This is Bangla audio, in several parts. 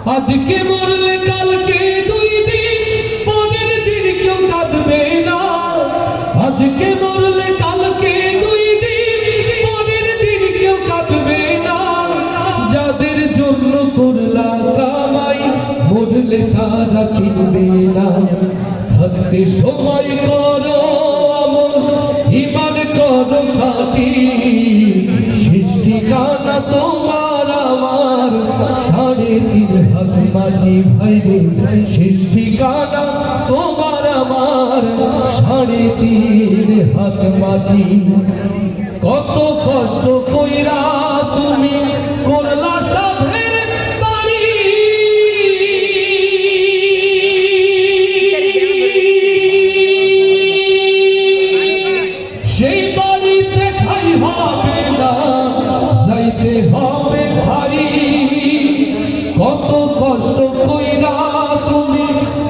আজকে মরলে কালকে দুই দিন, পরের দিন কেউ কাঁদবে না। আজকে মরলে কালকে দুই দিন, পরের দিন কেউ কাঁদবে না। যাদের জন্য করলা কামাই, মরলে তারা চিনবে না। থাকতে সময় করো আমল, ঈমান করো খাঁটি। শেষ ঠিকানা তোমার আমার 3.5 হাত মাটি ভাইরে। শেষ ঠিকানা তোমার আমার 3.5 হাত মাটি। কত কষ্ট কইরা তুমি করলা সাধের বাড়ি, সেই বাড়িতে ঠাই হবে না, যাইতে হবে ছাড়ি। কত কষ্ট কইরা তুমি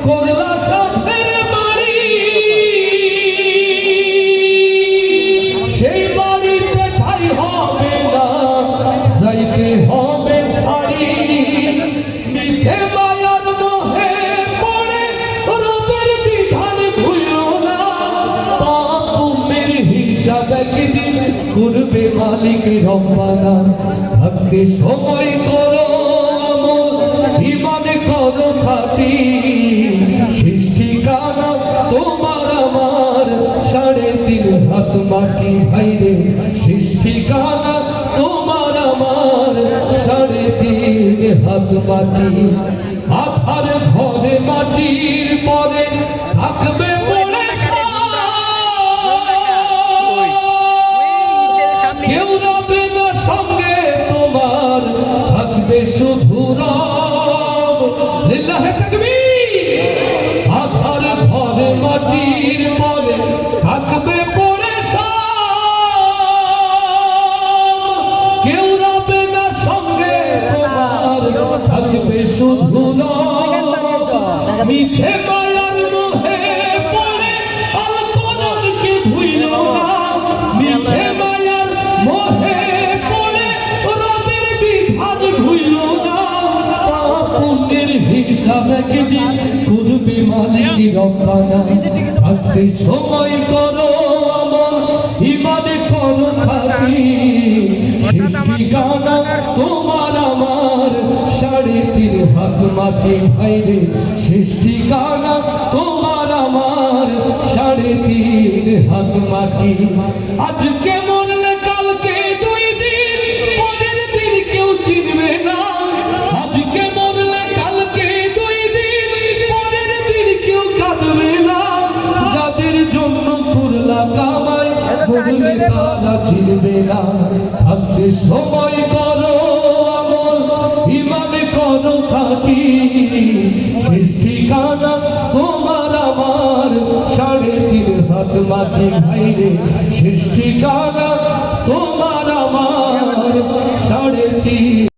করলা সাধের বাড়ি, সেই বাড়িতে ঠাই হবে না, যাইতে হবে ছাড়ি। নিচে মায়ার মোহে পড়ে রবের বিধান ভুলো না। পাপ পুণ্যের হিসাব একদিন করবে মালিক রব্বানা। থাকতে সময় করো আমল, ঈমান করো খাঁটি। শেষ ঠিকানা তোমার আমার 3.5 হাত মাটি ভাইরে। শেষ ঠিকানা তোমার আমার 3.5 হাত মাটি। আধার ঘরে মাটির পরে থাকবে পড়ে কেউ রবে না সঙ্গে তোমার, থাকবে শুধু রব। লিল্লাহে তাকবীর। আধার ঘরে মাটির পরে থাকবে পড়ে কেউ রবে না সঙ্গে তোমার, থাকবে শুধু রব। মিছে মায়ার মোহে পড়ে আল কোরআনকে ভুলো না। মিছে মায়ার মোহে পড়ে রবের বিধান ভুলো না। পাপ পুণ্যের হিসাব একদিন করবে মালিক রব্বানা। থাকতে সময় করো আমল, ঈমান করো খাঁটি। শেষ ঠিকানা তোমার আমার 3.5 হাত মাটি ভাইরে। শেষ ঠিকানা তোমার আমার 3.5 হাত মাটি। আজকে মরলে কালকে দুই দিন, পরের দিন কেউ চিনবে না। আজকে মরলে কালকে দুই দিন, পরের দিন কেউ কাঁদবে না। যাদের জন্য করলা কামাই, মরলে তারা চিনবে না। থাকতে সময় করো আমল, ঈমান করো খাঁটি। শেষ ঠিকানা তোমার আমার 3.5 হাত মাটি ভাইরে। শেষ ঠিকানা তোমার